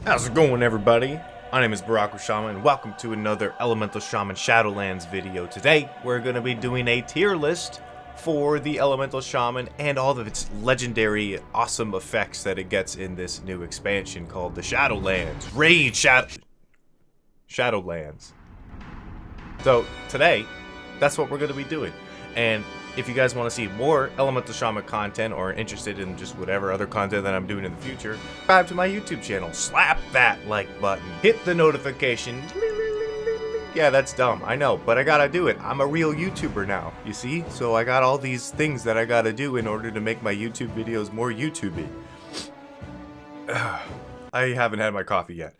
How's it going, everybody? My name is Barokoshama, and welcome to another Elemental Shaman Shadowlands video. Today, we're going to be doing a tier list for the Elemental Shaman and all of its legendary, awesome effects that it gets in this new expansion called the Shadowlands. Shadowlands. So, today, that's what we're going to be doing. And if you guys want to see more Elemental Shaman content or interested in just whatever other content that I'm doing in the future, subscribe to my YouTube channel, slap that like button, hit the notification. Yeah, that's dumb, I know, but I gotta do it. I'm a real YouTuber now, you see? So I got all these things that I gotta do in order to make my YouTube videos more YouTubey. I haven't had my coffee yet,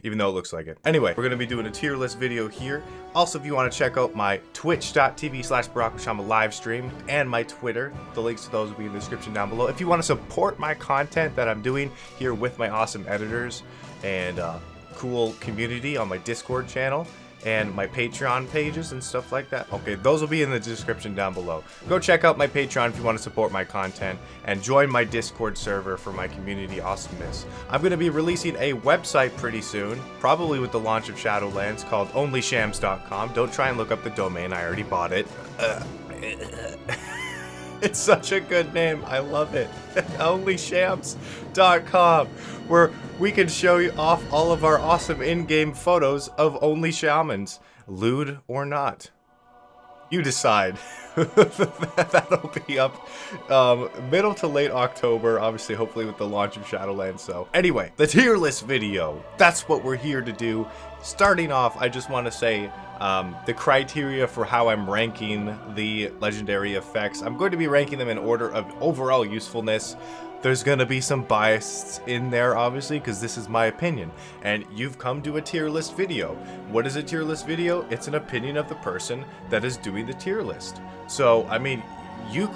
even though it looks like it. Anyway, we're gonna be doing a tier list video here. Also, if you want to check out my twitch.tv/Barokoshama live stream and my Twitter, the links to those will be in the description down below. If you want to support my content that I'm doing here with my awesome editors and cool community on my Discord channel and my Patreon pages and stuff like that, okay, those will be in the description down below. Go check out my Patreon if you want to support my content and join my Discord server for my community awesomeness. I'm going to be releasing a website pretty soon, probably with the launch of Shadowlands, called onlyshams.com. Don't try and look up the domain, I already bought it. It's such a good name, I love it. onlyshams.com, where we can show you off all of our awesome in-game photos of only shamans, lewd or not. You decide. That'll be up middle to late October, obviously, hopefully with the launch of Shadowlands. So anyway, the tier list video, that's what we're here to do. Starting off, I just want to say the criteria for how I'm ranking the legendary effects. I'm going to be ranking them in order of overall usefulness. There's going to be some bias in there, obviously, because this is my opinion. And you've come to a tier list video. What is a tier list video? It's an opinion of the person that is doing the tier list. So, I mean, you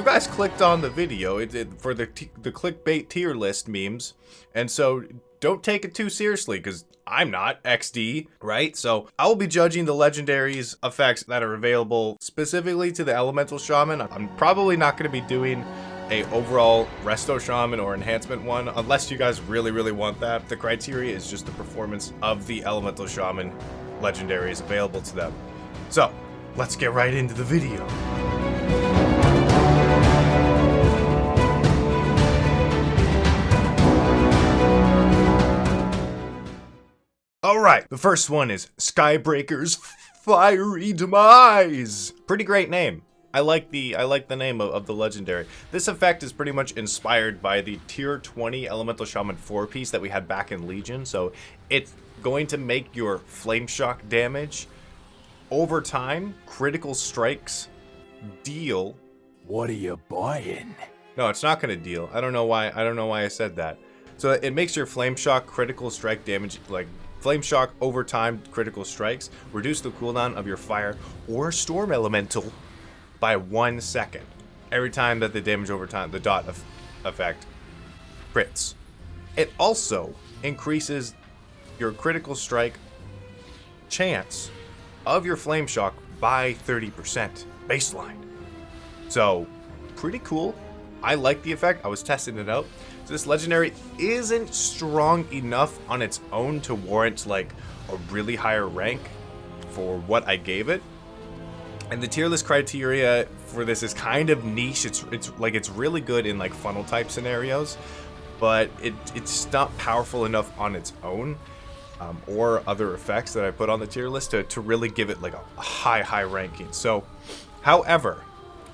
guys clicked on the video for the clickbait tier list memes. And so, don't take it too seriously, because I'm not XD, right? So I will be judging the legendaries effects that are available specifically to the Elemental Shaman. I'm probably not going to be doing a overall Resto Shaman or enhancement one, unless you guys really want that. The criteria is just the performance of the Elemental Shaman legendaries available to them. So let's get right into the video. Alright, the first one is Skybreaker's Fiery Demise. Pretty great name. I like the name of the legendary. This effect is pretty much inspired by the tier 20 Elemental Shaman 4-piece that we had back in Legion. So it's going to make your flame shock damage over time, critical strikes deal. What are you buying? No, it's not going to deal. I don't know why I said that. So it makes your flame shock critical strike damage, like flame shock over time critical strikes, reduce the cooldown of your fire or storm elemental by 1 second every time that the damage over time, the dot effect, crits. It also increases your critical strike chance of your flame shock by 30% baseline. So pretty cool. I like the effect. I was testing it out. So this legendary isn't strong enough on its own to warrant like a really higher rank for what I gave it. And the tier list criteria for this is kind of niche. It's really good in like funnel type scenarios, but it's not powerful enough on its own, or other effects that I put on the tier list to really give it like a high ranking. So, however,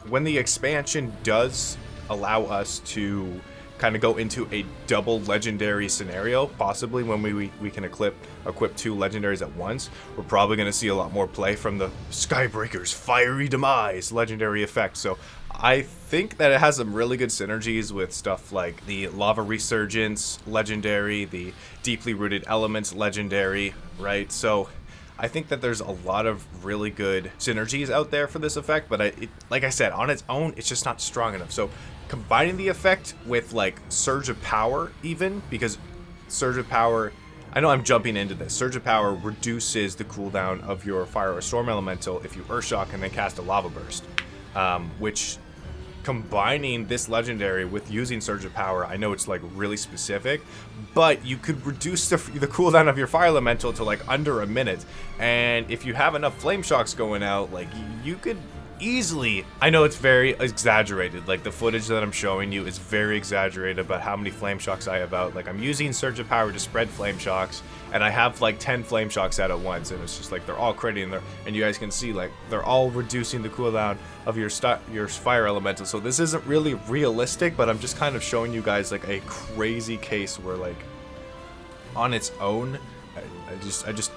when the expansion does allow us to kind of go into a double legendary scenario, possibly when we can equip 2 legendaries at once, we're probably going to see a lot more play from the Skybreaker's Fiery Demise legendary effect. So I think that it has some really good synergies with stuff like the Lava Resurgence legendary, the Deeply Rooted Elements legendary, right? So I think that there's a lot of really good synergies out there for this effect, but like I said, on its own, it's just not strong enough. So combining the effect with like Surge of Power, even, because Surge of Power, I know I'm jumping into this. Surge of Power reduces the cooldown of your fire or storm elemental if you Earthshock and then cast a lava burst, which combining this legendary with using Surge of Power, I know it's like really specific, but you could reduce the cooldown of your fire elemental to like under a minute. And if you have enough flame shocks going out, like you could easily, I know it's very exaggerated, like the footage that I'm showing you is very exaggerated about how many flame shocks I have out. Like I'm using Surge of Power to spread flame shocks, and I have like 10 flame shocks out at once, and it's just like they're all critting there, and you guys can see like they're all reducing the cooldown of your fire elemental. So this isn't really realistic, but I'm just kind of showing you guys like a crazy case where like on its own, I just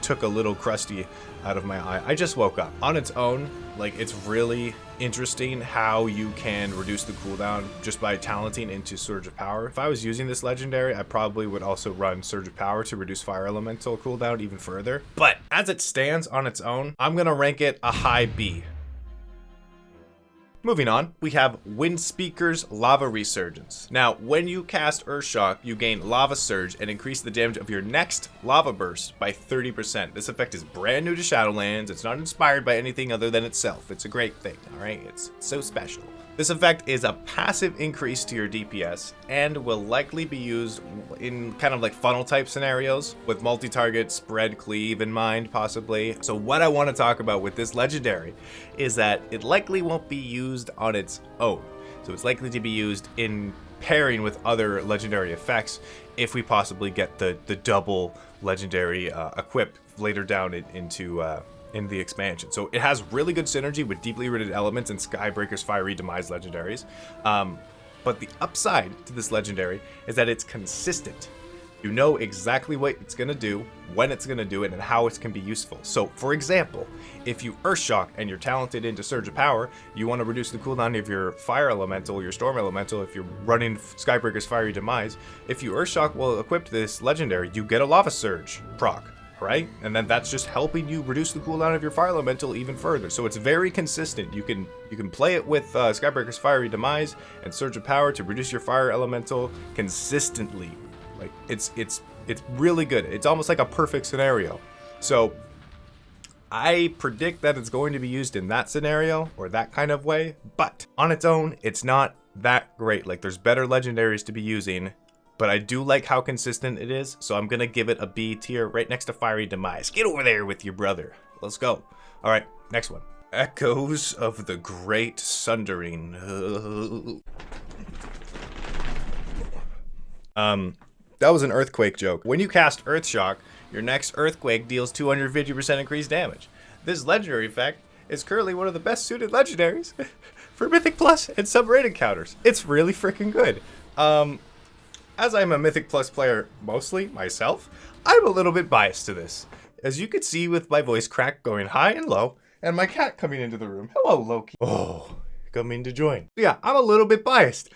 took a little crusty out of my eye. I just woke up. On its own, like it's really interesting how you can reduce the cooldown just by talenting into Surge of Power. If I was using this legendary, I probably would also run Surge of Power to reduce fire elemental cooldown even further. But as it stands on its own, I'm gonna rank it a high B. Moving on, we have Windspeaker's Lava Resurgence. Now, when you cast Earthshock, you gain Lava Surge and increase the damage of your next Lava Burst by 30%. This effect is brand new to Shadowlands. It's not inspired by anything other than itself. It's a great thing, alright? It's so special. This effect is a passive increase to your DPS and will likely be used in kind of like funnel type scenarios with multi-target spread cleave in mind, possibly. So what I want to talk about with this legendary is that it likely won't be used on its own. So it's likely to be used in pairing with other legendary effects if we possibly get the double legendary equipped later down in the expansion. So it has really good synergy with deeply rooted elements and Skybreaker's fiery Demise legendaries. But the upside to this legendary is that it's consistent. You know exactly what it's going to do, when it's going to do it, and how it can be useful. So, for example, if you Earthshock and you're talented into Surge of Power, you want to reduce the cooldown of your Fire Elemental, your Storm Elemental, if you're running Skybreaker's Fiery Demise. If you Earthshock while equipped this legendary, you get a Lava Surge proc, right? And then that's just helping you reduce the cooldown of your Fire Elemental even further. So it's very consistent. You can play it with Skybreaker's Fiery Demise and Surge of Power to reduce your Fire Elemental consistently. Like it's really good. It's almost like a perfect scenario. So I predict that it's going to be used in that scenario or that kind of way, but on its own, it's not that great. Like there's better legendaries to be using, but I do like how consistent it is. So I'm going to give it a B tier right next to Fiery Demise. Get over there with your brother. Let's go. All right, next one. Echoes of the Great Sundering. That was an earthquake joke. When you cast Earthshock, your next earthquake deals 250% increased damage. This legendary effect is currently one of the best suited legendaries for Mythic Plus and sub-raid encounters. It's really freaking good. As I'm a Mythic Plus player mostly myself, I'm a little bit biased to this. As you can see with my voice crack going high and low, and my cat coming into the room. Hello, Loki. Oh, coming to join. Yeah, I'm a little bit biased.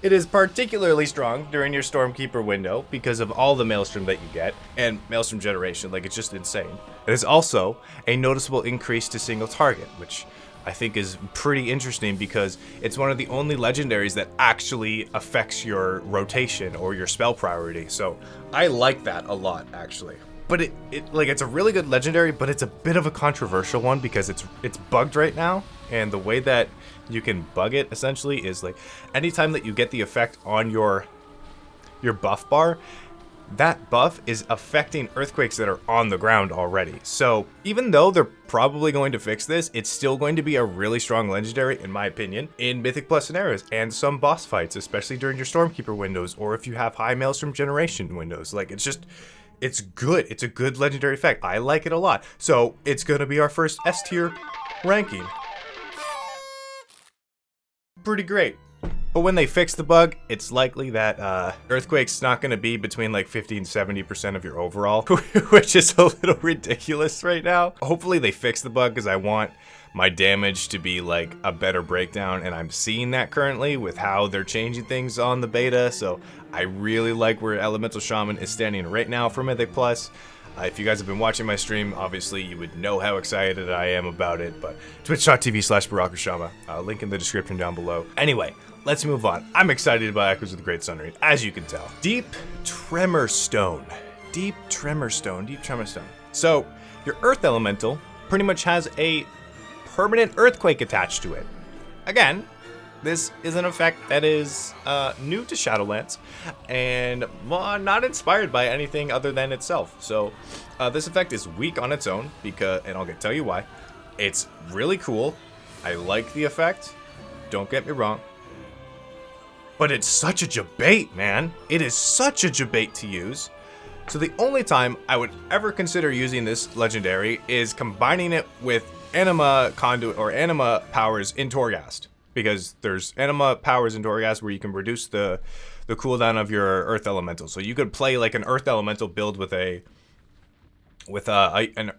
It is particularly strong during your Stormkeeper window because of all the Maelstrom that you get, and Maelstrom generation, like it's just insane. It is also a noticeable increase to single target, which I think is pretty interesting because it's one of the only legendaries that actually affects your rotation or your spell priority. So I like that a lot, actually. But it's a really good legendary, but it's a bit of a controversial one because it's bugged right now, and the way that you can bug it essentially is like anytime that you get the effect on your buff bar, that buff is affecting earthquakes that are on the ground already. So even though they're probably going to fix this, it's still going to be a really strong legendary, in my opinion, in Mythic Plus scenarios and some boss fights, especially during your Stormkeeper windows or if you have high Maelstrom generation windows. Like it's good. It's a good legendary effect. I like it a lot. So it's going to be our first S tier ranking. Pretty great. But when they fix the bug, it's likely that Earthquake's not going to be between like 50 and 70% of your overall, which is a little ridiculous right now. Hopefully they fix the bug because I want my damage to be like a better breakdown, and I'm seeing that currently with how they're changing things on the beta. So I really like where Elemental Shaman is standing right now for Mythic Plus. If you guys have been watching my stream, obviously you would know how excited I am about it, but twitch.tv/Barokoshama, link in the description down below. Anyway, let's move on. I'm excited about Echoes of the Great Sundering, as you can tell. Deep Tremor Stone. Deep Tremor Stone. So, your Earth Elemental pretty much has a permanent earthquake attached to it. Again, this is an effect that is new to Shadowlands and not inspired by anything other than itself. So this effect is weak on its own because, and I'll tell you why. It's really cool. I like the effect. Don't get me wrong. But it's such a debate, man. It is such a debate to use. So the only time I would ever consider using this legendary is combining it with Anima Conduit or Anima powers in Torghast. Because there's Anima powers in Torghast where you can reduce the cooldown of your Earth Elemental. So you could play like an Earth Elemental build with an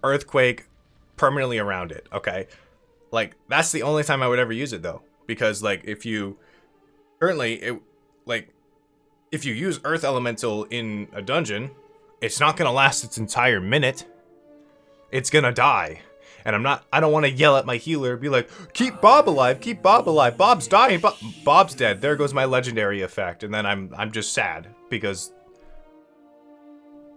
Earthquake permanently around it, okay? Like, that's the only time I would ever use it, though. Because, like, if you use Earth Elemental in a dungeon, it's not going to last its entire minute. It's going to die. And I don't want to yell at my healer, be like, keep Bob alive, Bob's dying, Bob's dead. There goes my legendary effect. And then I'm just sad because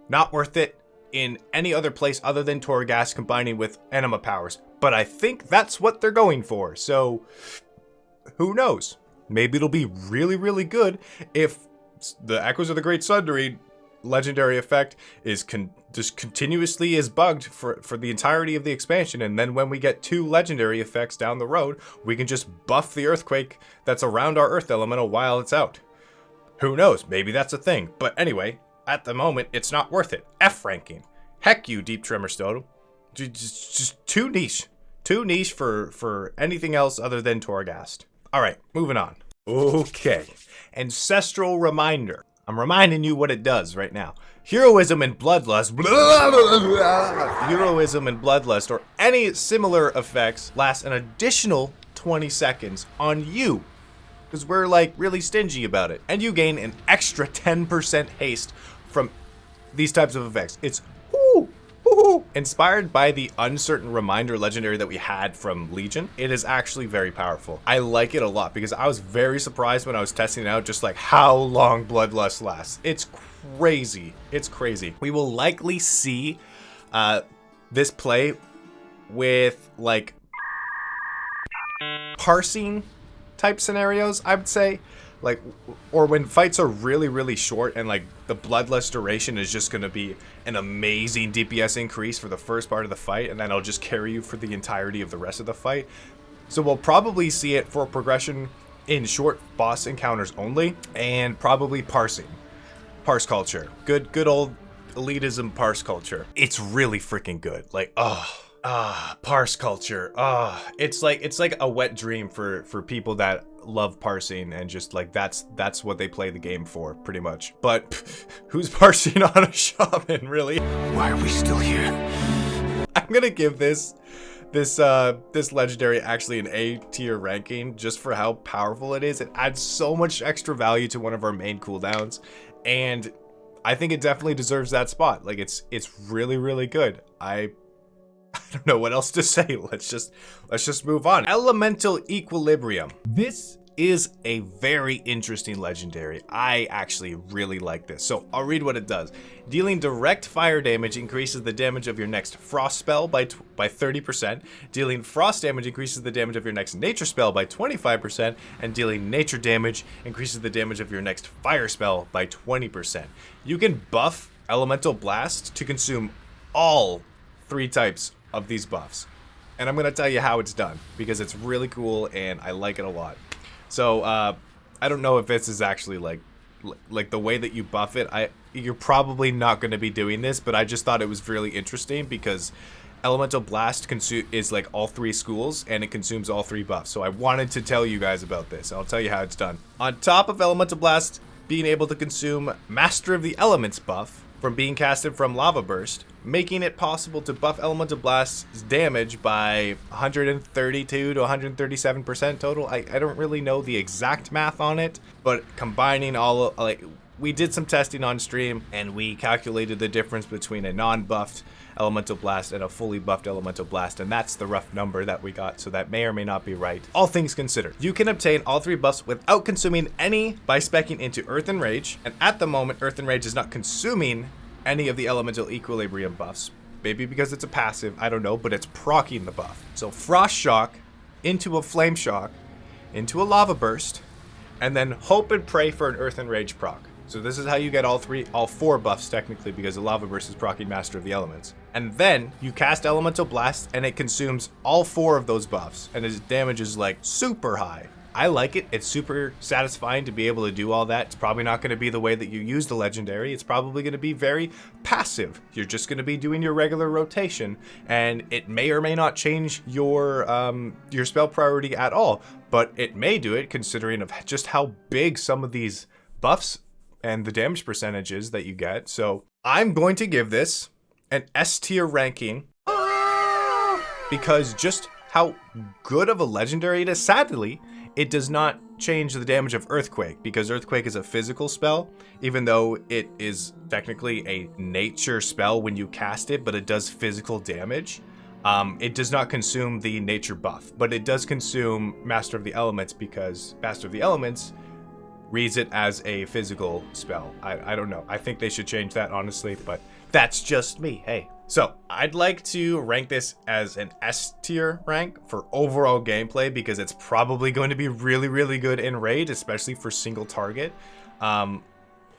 not worth it in any other place other than Torghast combining with Anima powers. But I think that's what they're going for. So who knows? Maybe it'll be really, really good if the Echoes of the Great Sundering legendary effect is just continuously is bugged for the entirety of the expansion, and then when we get 2 legendary effects down the road, we can just buff the earthquake that's around our Earth Elemental while it's out. Who knows? Maybe that's a thing. But anyway, at the moment, it's not worth it. F ranking. Heck you, Deep Tremor Stone. Just too niche. Too niche for anything else other than Torghast. Alright, moving on. Okay. Ancestral Reminder. I'm reminding you what it does right now. Heroism and Bloodlust, Heroism and Bloodlust, or any similar effects last an additional 20 seconds on you. Because we're like really stingy about it. And you gain an extra 10% haste from these types of effects. It's inspired by the Uncertain Reminder legendary that we had from Legion. It is actually very powerful. I like it a lot because I was very surprised when I was testing it out just like how long Bloodlust lasts. It's crazy. It's crazy. We will likely see this play with like parsing type scenarios, I would say. Like, or when fights are really, really short and like the Bloodlust duration is just going to be an amazing DPS increase for the first part of the fight, and then it'll just carry you for the entirety of the rest of the fight. So we'll probably see it for progression in short boss encounters only, and probably parsing. Parse culture. Good old elitism parse culture. It's really freaking good. Like, parse culture. It's like a wet dream for people that love parsing, and just like that's what they play the game for, pretty much. But who's parsing on a shaman, really? Why are we still here? I'm gonna give this legendary actually an A tier ranking just for how powerful it is. It adds so much extra value to one of our main cooldowns, and I think it definitely deserves that spot. Like, it's really, really good. I don't know what else to say. Let's just move on. Elemental Equilibrium. This is a very interesting legendary. I actually really like this. So I'll read what it does. Dealing direct fire damage increases the damage of your next frost spell by 30%. Dealing frost damage increases the damage of your next nature spell by 25%. And dealing nature damage increases the damage of your next fire spell by 20%. You can buff Elemental Blast to consume all 3 types of these buffs, and I'm gonna tell you how it's done because it's really cool and I like it a lot. So I don't know if this is actually like the way that you buff it. You're probably not going to be doing this, but I just thought it was really interesting because Elemental Blast is like all 3 schools and it consumes all 3 buffs. So I wanted to tell you guys about this. I'll tell you how it's done. On top of Elemental Blast being able to consume Master of the Elements buff from being casted from Lava Burst, making it possible to buff Elemental Blast's damage by 132 to 137% total. I don't really know the exact math on it, but combining all of, like, we did some testing on stream and we calculated the difference between a non-buffed Elemental Blast and a fully buffed Elemental Blast, and that's the rough number that we got, so that may or may not be right. All things considered, you can obtain all 3 buffs without consuming any by speccing into Earth and Rage, and at the moment Earth and Rage is not consuming any of the Elemental Equilibrium buffs Maybe because it's a passive, I don't know, but it's proccing the buff. So Frost Shock into a Flame Shock, into a Lava Burst, and then hope and pray for an Earth and Rage proc. So this is how you get all four buffs technically, because the Lava Burst is proccing Master of the Elements. And then you cast Elemental Blast and it consumes all four of those buffs, and its damage is like super high. I like it. It's super satisfying to be able to do all that. It's probably not going to be the way that you use the legendary. It's probably going to be very passive. You're just going to be doing your regular rotation, and it may or may not change your spell priority at all, but it may do it considering of just how big some of these buffs and the damage percentages that you get. So I'm going to give this an S tier ranking because just how good of a legendary it is. Sadly, it does not change the damage of Earthquake, because Earthquake is a physical spell, even though it is technically a nature spell when you cast it, but it does physical damage. It does not consume the nature buff, but it does consume Master of the Elements, because Master of the Elements reads it as a physical spell. I don't know. I think they should change that, honestly, but that's just me. Hey. So I'd like to rank this as an S tier rank for overall gameplay, because it's probably going to be really, really good in raid, especially for single target.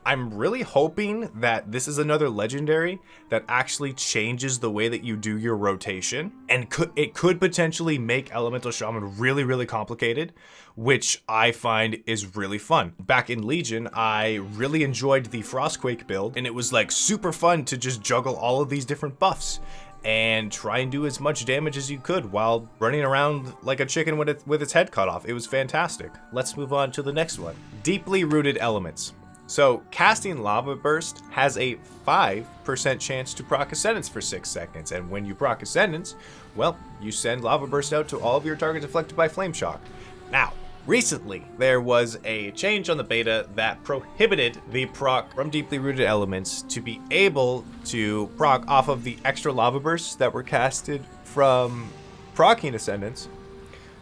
I'm really hoping that this is another legendary that actually changes the way that you do your rotation, and it could potentially make Elemental Shaman really, really complicated, which I find is really fun. Back in Legion, I really enjoyed the Frostquake build, and it was like super fun to just juggle all of these different buffs and try and do as much damage as you could while running around like a chicken with its head cut off. It was fantastic. Let's move on to the next one. Deeply Rooted Elements. So casting Lava Burst has a 5% chance to proc Ascendance for 6 seconds, and when you proc Ascendance, well, you send Lava Burst out to all of your targets afflicted by Flame Shock. Now, recently, there was a change on the beta that prohibited the proc from Deeply Rooted Elements to be able to proc off of the extra Lava Bursts that were casted from proccing Ascendance.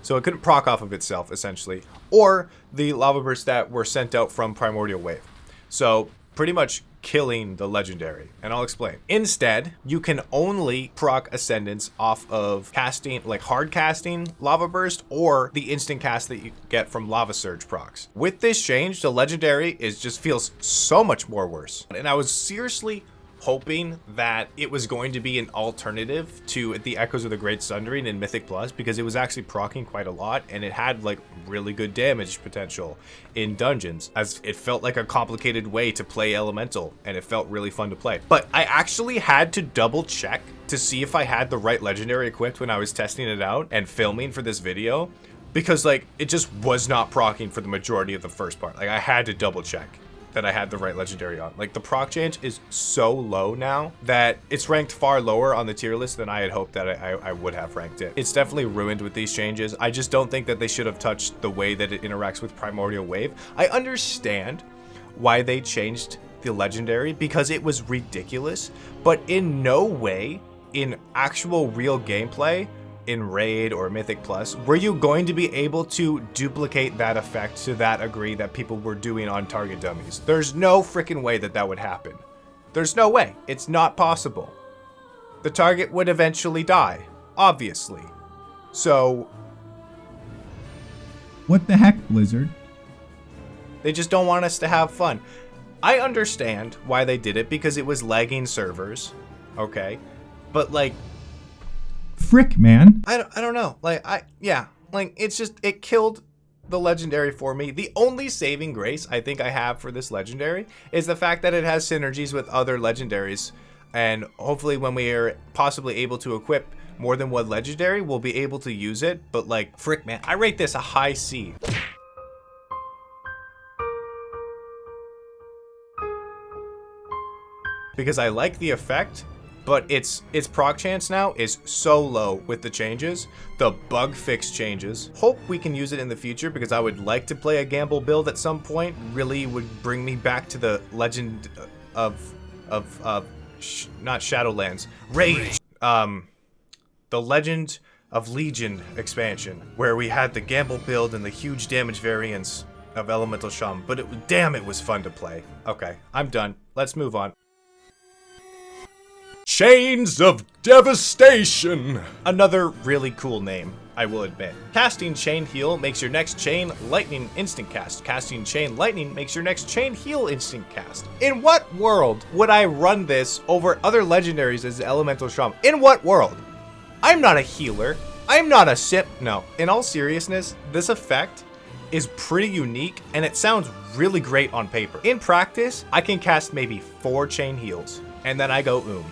So it couldn't proc off of itself, essentially, or the Lava Bursts that were sent out from Primordial Wave. So pretty much killing the legendary, and I'll explain. Instead, you can only proc Ascendance off of casting, like hard casting Lava Burst, or the instant cast that you get from Lava Surge procs. With this change, the legendary just feels so much more worse. And I was seriously hoping that it was going to be an alternative to the Echoes of the Great Sundering in Mythic Plus, because it was actually proccing quite a lot, and it had like really good damage potential in dungeons, as it felt like a complicated way to play Elemental, and it felt really fun to play. But I actually had to double check to see if I had the right legendary equipped when I was testing it out and filming for this video, because like it just was not proccing for the majority of the first part. Like I had to double check that I had the right legendary on. Like the proc change is so low now that it's ranked far lower on the tier list than I had hoped that I would have ranked it. It's definitely ruined with these changes. I just don't think that they should have touched the way that it interacts with Primordial Wave. I understand why they changed the legendary, because it was ridiculous, but in no way in actual real gameplay in Raid or Mythic Plus were you going to be able to duplicate that effect to that degree that people were doing on target dummies. There's no freaking way that that would happen. There's no way. It's not possible. The target would eventually die, obviously. So what the heck, Blizzard? They just don't want us to have fun. I understand why they did it, because it was lagging servers, okay? But like, frick, man. I don't know. Like, it's just, it killed the legendary for me. The only saving grace I think I have for this legendary is the fact that it has synergies with other legendaries, and hopefully when we are possibly able to equip more than one legendary, we'll be able to use it. But like, frick, man, I rate this a high C. Because I like the effect, but its proc chance now is so low with the changes, the bug fix changes. Hope we can use it in the future, because I would like to play a gamble build at some point. Really would bring me back to the legend of not Shadowlands, Rage. The Legend of Legion expansion, where we had the gamble build and the huge damage variance of Elemental Shaman, but damn, it was fun to play. Okay, I'm done. Let's move on. Chains of Devastation. Another really cool name, I will admit. Casting Chain Heal makes your next Chain Lightning instant cast. Casting Chain Lightning makes your next Chain Heal instant cast. In what world would I run this over other legendaries as Elemental Shaman? In what world? I'm not a healer. I'm not a sip. No, in all seriousness, this effect is pretty unique and it sounds really great on paper. In practice, I can cast maybe 4 Chain Heals and then I go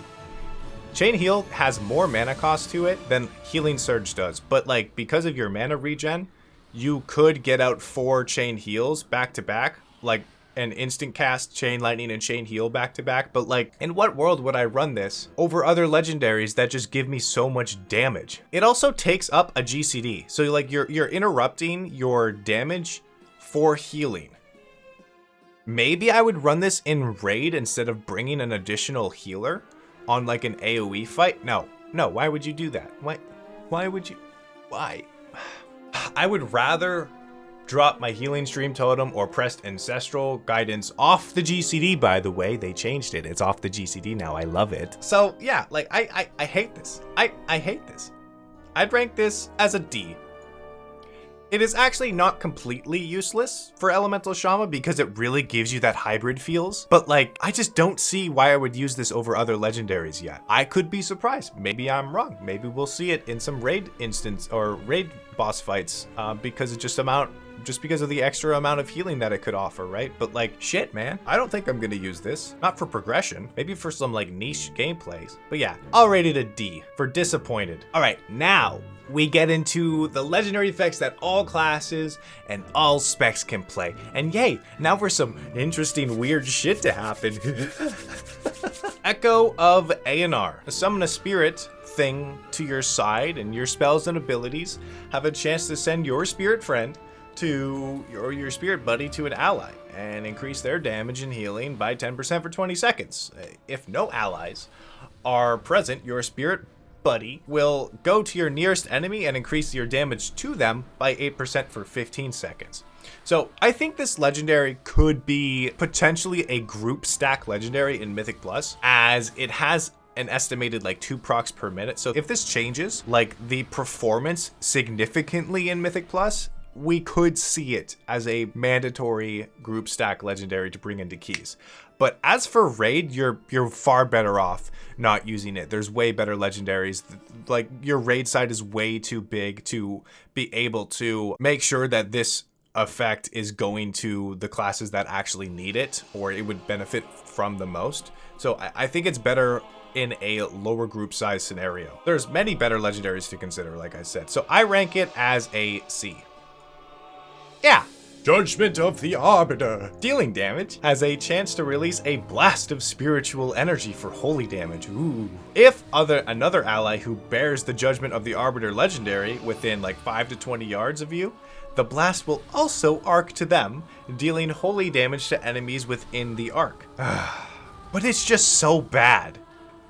Chain Heal has more mana cost to it than Healing Surge does, but like because of your mana regen, you could get out 4 Chain Heals back to back, like an instant cast Chain Lightning and Chain Heal back to back. But like, in what world would I run this over other legendaries that just give me so much damage? It also takes up a GCD, so like you're interrupting your damage for healing. Maybe I would run this in raid instead of bringing an additional healer on like an AoE fight. No, why would you do that? Why would you? Why? I would rather drop my Healing Stream Totem or pressed Ancestral Guidance off the GCD, by the way. They changed it. It's off the GCD now. I love it. So yeah, like I hate this. I hate this. I'd rank this as a D. It is actually not completely useless for Elemental Shaman because it really gives you that hybrid feels. But like, I just don't see why I would use this over other legendaries yet. I could be surprised. Maybe I'm wrong. Maybe we'll see it in some raid instance or raid boss fights because of just because of the extra amount of healing that it could offer, right? But like, shit, man, I don't think I'm gonna use this. Not for progression, maybe for some like niche gameplays. But yeah, I'll rate it a D for disappointed. All right, now we get into the legendary effects that all classes and all specs can play. And yay, now for some interesting weird shit to happen. Echo of Eonar. Summon a spirit thing to your side, and your spells and abilities have a chance to send your spirit friend to your spirit buddy to an ally and increase their damage and healing by 10% for 20 seconds. If no allies are present, your spirit buddy will go to your nearest enemy and increase your damage to them by 8% for 15 seconds. So I think this legendary could be potentially a group stack legendary in Mythic Plus, as it has an estimated like 2 procs per minute. So if this changes like the performance significantly in Mythic Plus, we could see it as a mandatory group stack legendary to bring into keys. But as for raid, you're far better off not using it. There's way better legendaries. Like, your raid side is way too big to be able to make sure that this effect is going to the classes that actually need it, or it would benefit from the most. So I think it's better in a lower group size scenario. There's many better legendaries to consider, like I said. So I rank it as a C. Yeah. Judgement of the Arbiter. Dealing damage has a chance to release a blast of spiritual energy for holy damage. Ooh. If another ally who bears the Judgement of the Arbiter legendary within like 5 to 20 yards of you, the blast will also arc to them, dealing holy damage to enemies within the arc. But it's just so bad.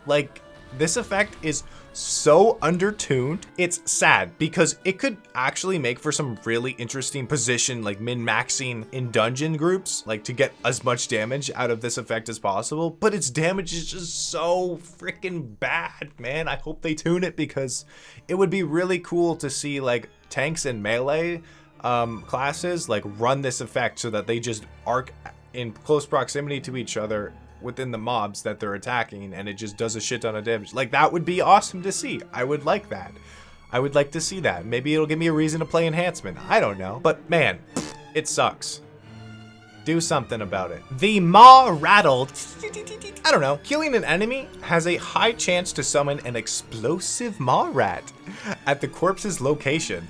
Like, this effect is so undertuned. It's sad because it could actually make for some really interesting position, like min-maxing in dungeon groups, like to get as much damage out of this effect as possible. But its damage is just so freaking bad, man. I hope they tune it because it would be really cool to see like tanks and melee classes like run this effect so that they just arc in close proximity to each other within the mobs that they're attacking, and it just does a shit ton of damage. Like, that would be awesome to see. I would like that. I would like to see that. Maybe it'll give me a reason to play Enhancement. I don't know. But man, it sucks. Do something about it. The Maw Rattle. I don't know. Killing an enemy has a high chance to summon an explosive Maw Rat at the corpse's location.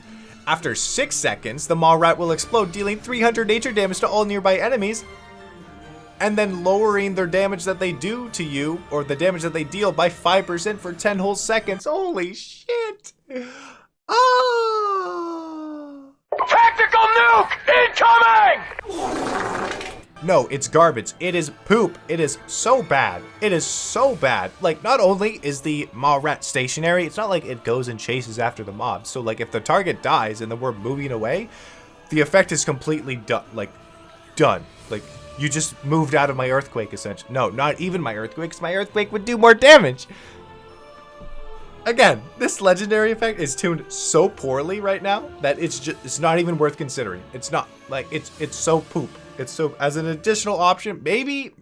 After 6 seconds, the Maw Rat will explode, dealing 300 nature damage to all nearby enemies, and then lowering their damage that they do to you, or the damage that they deal, by 5% for 10 whole seconds. Holy shit. Oh. Tactical nuke incoming! No, it's garbage. It is poop. It is so bad. It is so bad. Like, not only is the Maw Rat stationary, it's not like it goes and chases after the mob. So like, if the target dies and then we're moving away, the effect is completely done. Like, done. Like, you just moved out of my Earthquake, essentially. No, not even my Earthquake, because my Earthquake would do more damage. Again, this legendary effect is tuned so poorly right now that it's not even worth considering. It's not. Like, it's so poop. It's so, as an additional option, maybe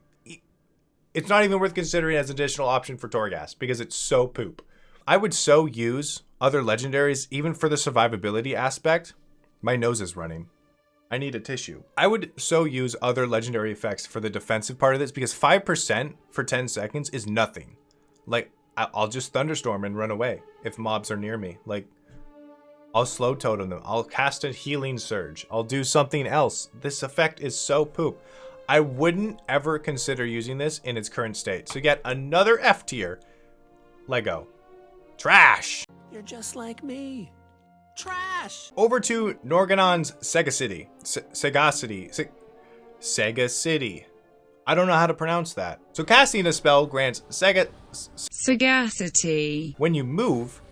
it's not even worth considering as an additional option for Torghast because it's so poop. I would so use other legendaries, even for the survivability aspect. My nose is running. I need a tissue. I would so use other legendary effects for the defensive part of this because 5% for 10 seconds is nothing. Like, I'll just thunderstorm and run away if mobs are near me. Like, I'll slow totem them. I'll cast a healing surge. I'll do something else. This effect is so poop. I wouldn't ever consider using this in its current state. So yet another F tier. Lego. Trash. You're just like me. Trash. Over to Norgannon's Sagacity. Sagacity. I don't know how to pronounce that. So casting a spell grants Sagacity. When you move,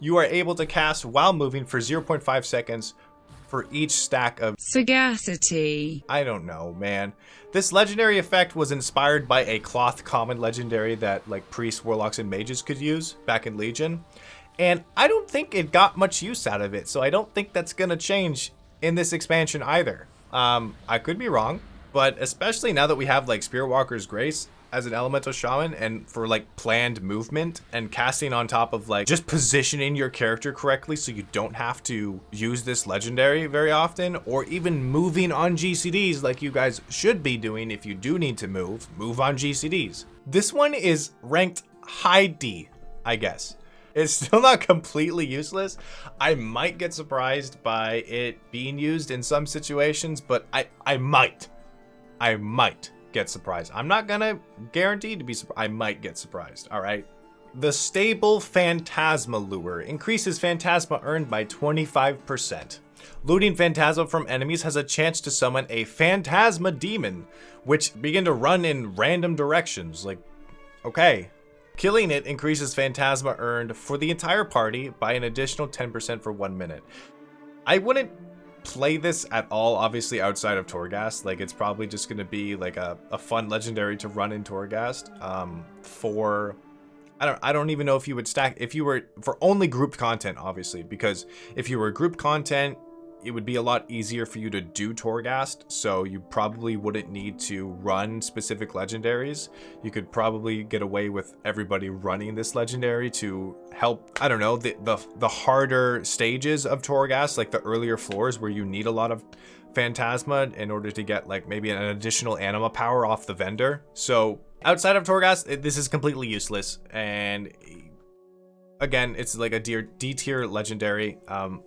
you are able to cast while moving for 0.5 seconds for each stack of Sagacity. I don't know, man. This legendary effect was inspired by a cloth common legendary that like priests, warlocks, and mages could use back in Legion. And I don't think it got much use out of it, so I don't think that's gonna change in this expansion either. I could be wrong, but especially now that we have like Spiritwalker's Grace as an elemental shaman and for like planned movement and casting on top of like just positioning your character correctly so you don't have to use this legendary very often, or even moving on GCDs like you guys should be doing. If you do need to move on GCDs. This one is ranked high D, I guess. It's still not completely useless. I might get surprised by it being used in some situations, but I might get surprised. I'm not gonna guarantee to be surprised. I might get surprised, all right? The stable Phantasma lure increases Phantasma earned by 25%. Looting Phantasma from enemies has a chance to summon a Phantasma demon, which begin to run in random directions. Like, okay. Killing it increases Phantasma earned for the entire party by an additional 10% for 1 minute. I wouldn't play this at all, obviously, outside of Torghast. Like, it's probably just going to be like a fun legendary to run in Torghast. I don't even know if you would stack if you were for only grouped content, obviously, because if you were grouped content, it would be a lot easier for you to do Torghast, so you probably wouldn't need to run specific legendaries. You could probably get away with everybody running this legendary to help, I don't know, the harder stages of Torghast, like the earlier floors where you need a lot of Phantasma in order to get like maybe an additional anima power off the vendor. So outside of Torghast, this is completely useless, and again, it's like a D tier legendary,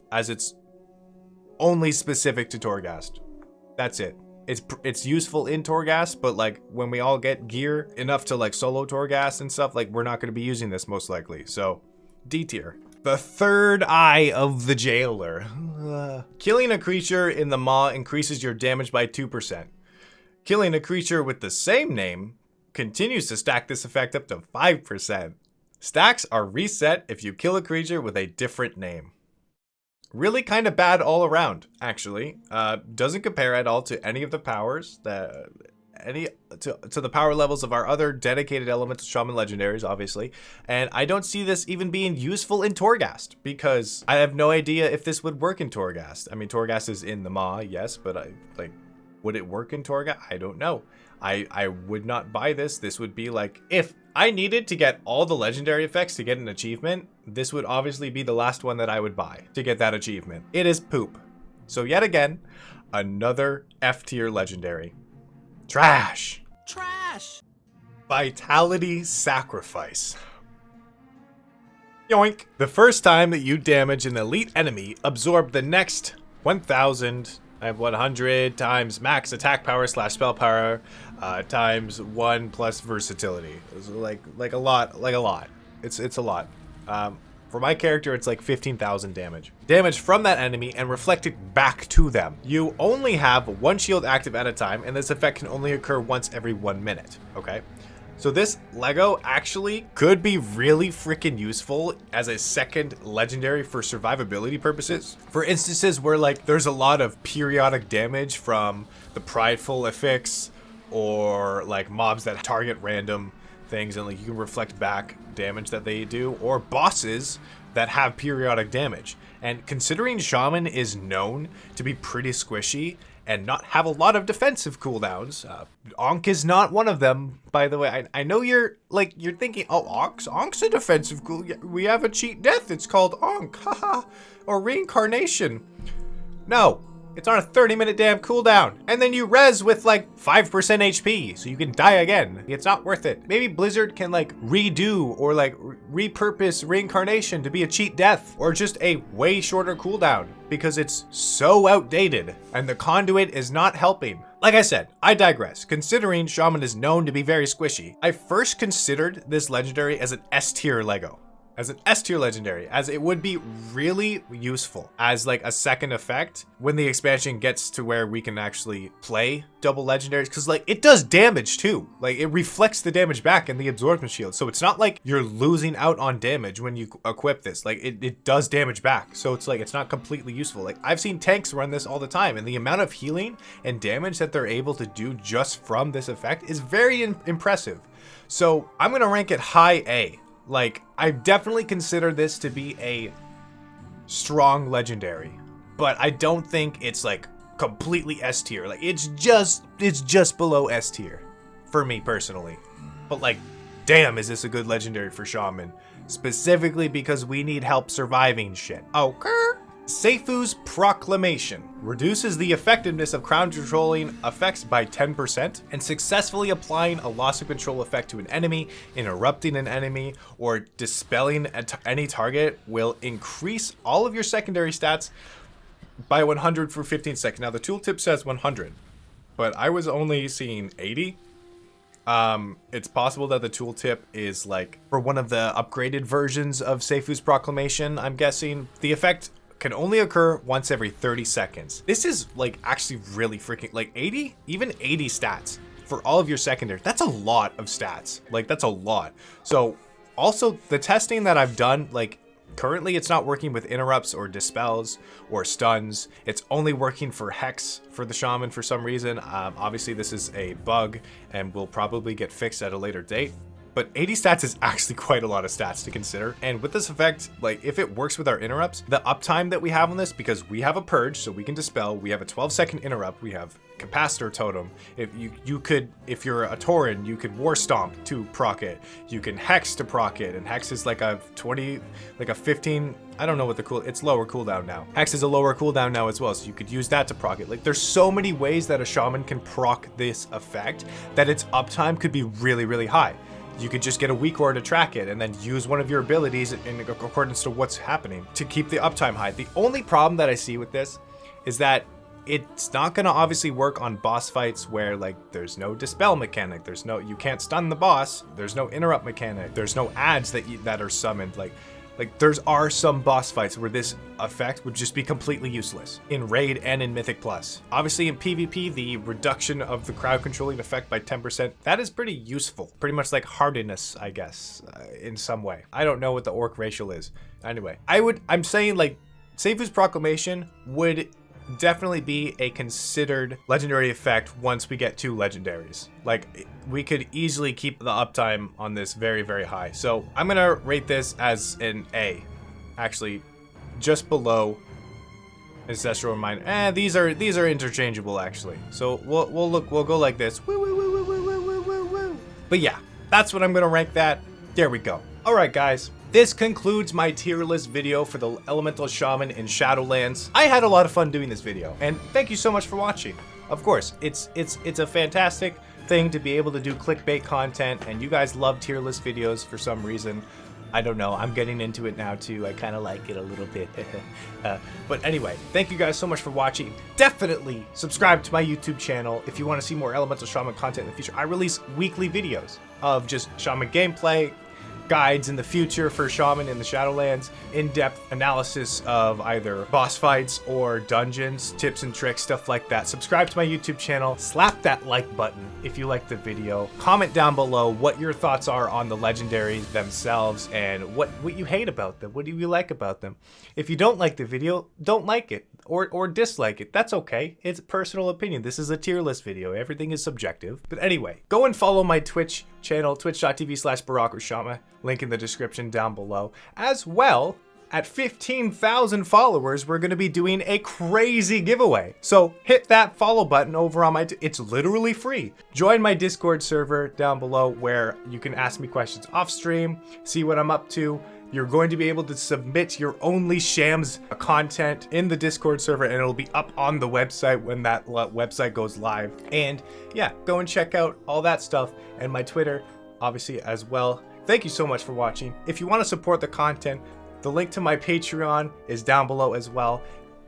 as it's only specific to Torghast. That's it. It's useful in Torghast, but like when we all get gear enough to like solo Torghast and stuff, like we're not going to be using this most likely. So D tier. The third eye of the jailer. Killing a creature in the Maw increases your damage by 2%. Killing a creature with the same name continues to stack this effect up to 5%. Stacks are reset if you kill a creature with a different name. Really kind of bad all around, actually. Doesn't compare at all to any of the powers to the power levels of our other dedicated elemental shaman legendaries, obviously. And I don't see this even being useful in Torghast because I have no idea if this would work in Torghast. I mean, Torghast is in the Maw, yes, but would it work in Torghast? I don't know. I would not buy this. This would be like, if I needed to get all the legendary effects to get an achievement, this would obviously be the last one that I would buy to get that achievement. It is poop. So yet again, another F tier legendary. Trash. Trash. Vitality Sacrifice. Yoink. The first time that you damage an elite enemy, absorb the next 1,000 100 times max attack power / spell power times 1 plus versatility. It's like a lot. It's a lot. For my character, it's like 15,000 damage. Damage from that enemy and reflected back to them. You only have 1 shield active at a time, and this effect can only occur once every 1 minute. Okay. So this Lego actually could be really freaking useful as a second legendary for survivability purposes. For instances where like there's a lot of periodic damage from the prideful affix or like mobs that target random things and like you can reflect back damage that they do, or bosses that have periodic damage. And considering Shaman is known to be pretty squishy and not have a lot of defensive cooldowns, Ankh is not one of them, by the way. I know you're thinking, oh, Ankh's a defensive cool. We have a cheat death. It's called Ankh, haha, or reincarnation. No. It's on a 30-minute damn cooldown. And then you res with like 5% HP, so you can die again. It's not worth it. Maybe Blizzard can like redo or like repurpose reincarnation to be a cheat death or just a way shorter cooldown because it's so outdated and the conduit is not helping. Like I said, I digress. Considering Shaman is known to be very squishy, I first considered this legendary as an S tier Lego. As an S tier legendary, as it would be really useful as like a second effect when the expansion gets to where we can actually play double legendaries, because like it does damage too. Like it reflects the damage back in the absorption shield, so it's not like you're losing out on damage when you equip this. Like it does damage back, so it's like it's not completely useful. Like I've seen tanks run this all the time, and the amount of healing and damage that they're able to do just from this effect is very impressive. So I'm gonna rank it high A. Like, I definitely consider this to be a strong legendary, but I don't think it's like completely S tier. Like, it's just below S tier for me personally. But like, damn, is this a good legendary for Shaman? Specifically because we need help surviving shit. Okay. Sephuz Proclamation reduces the effectiveness of crowd controlling effects by 10%, and successfully applying a loss of control effect to an enemy, interrupting an enemy, or dispelling any target will increase all of your secondary stats by 100 for 15 seconds. Now the tooltip says 100, but I was only seeing 80. It's possible that the tooltip is like for one of the upgraded versions of Sephuz Proclamation, I'm guessing. The effect can only occur once every 30 seconds. This is like actually really freaking like 80, even 80 stats for all of your secondary. That's a lot of stats. Like that's a lot. So also the testing that I've done, like currently it's not working with interrupts or dispels or stuns. It's only working for Hex for the Shaman for some reason. Obviously this is a bug and will probably get fixed at a later date. But 80 stats is actually quite a lot of stats to consider. And with this effect, like if it works with our interrupts, the uptime that we have on this, because we have a purge, so we can dispel, we have a 12-second interrupt, we have capacitor totem. If if you're a Tauren, you could war stomp to proc it. You can hex to proc it, and hex is like a 20, like a 15. I don't know what it's lower cooldown now. Hex is a lower cooldown now as well, so you could use that to proc it. Like there's so many ways that a Shaman can proc this effect that its uptime could be really, really high. You could just get a weak aura to track it and then use one of your abilities in accordance to what's happening to keep the uptime high. The only problem that I see with this is that it's not going to obviously work on boss fights where like there's no dispel mechanic, you can't stun the boss, there's no interrupt mechanic, there's no adds that are summoned. Like are some boss fights where this effect would just be completely useless in Raid and in Mythic Plus. Obviously in PvP, the reduction of the crowd controlling effect by 10%, that is pretty useful. Pretty much like hardiness, I guess, in some way. I don't know what the orc racial is. Anyway, I'm saying like Sephuz Proclamation would definitely be a considered legendary effect once we get 2 legendaries. Like we could easily keep the uptime on this very, very high. So I'm gonna rate this as an A, actually just below Ancestral Reminder. These are interchangeable actually. So we'll go like this. Woo, woo, woo, woo, woo, woo, woo, woo. But yeah, that's what I'm gonna rank that. There we go. All right, guys. This concludes my tier list video for the Elemental Shaman in Shadowlands. I had a lot of fun doing this video, and thank you so much for watching. Of course, it's a fantastic thing to be able to do clickbait content, and you guys love tier list videos for some reason. I don't know, I'm getting into it now too. I kind of like it a little bit. But anyway, thank you guys so much for watching. Definitely subscribe to my YouTube channel if you want to see more Elemental Shaman content in the future. I release weekly videos of just Shaman gameplay, guides in the future for Shaman in the Shadowlands, in-depth analysis of either boss fights or dungeons, tips and tricks, stuff like that. Subscribe to my YouTube channel, slap that like button if you liked the video. Comment down below what your thoughts are on the legendaries themselves and what you hate about them. What do you like about them? If you don't like the video, don't like it or dislike it. That's okay. It's personal opinion. This is a tier list video. Everything is subjective. But anyway, go and follow my Twitch channel, twitch.tv/Barokoshama. Link in the description down below. As well, at 15,000 followers, we're going to be doing a crazy giveaway. So hit that follow button over on it's literally free. Join my Discord server down below where you can ask me questions off stream, see what I'm up to. You're going to be able to submit your only Shams content in the Discord server, and it'll be up on the website when that website goes live. And yeah, go and check out all that stuff and my Twitter, obviously, as well. Thank you so much for watching. If you want to support the content, the link to my Patreon is down below as well.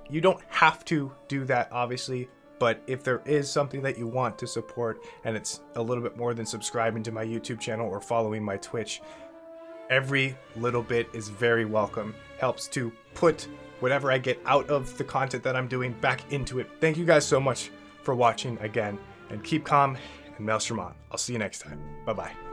You don't have to do that, obviously, but if there is something that you want to support and it's a little bit more than subscribing to my YouTube channel or following my Twitch, every little bit is very welcome. Helps to put whatever I get out of the content that I'm doing back into it. Thank you guys so much for watching again, and keep calm and Maelstrom on. I'll see you next time. Bye-bye.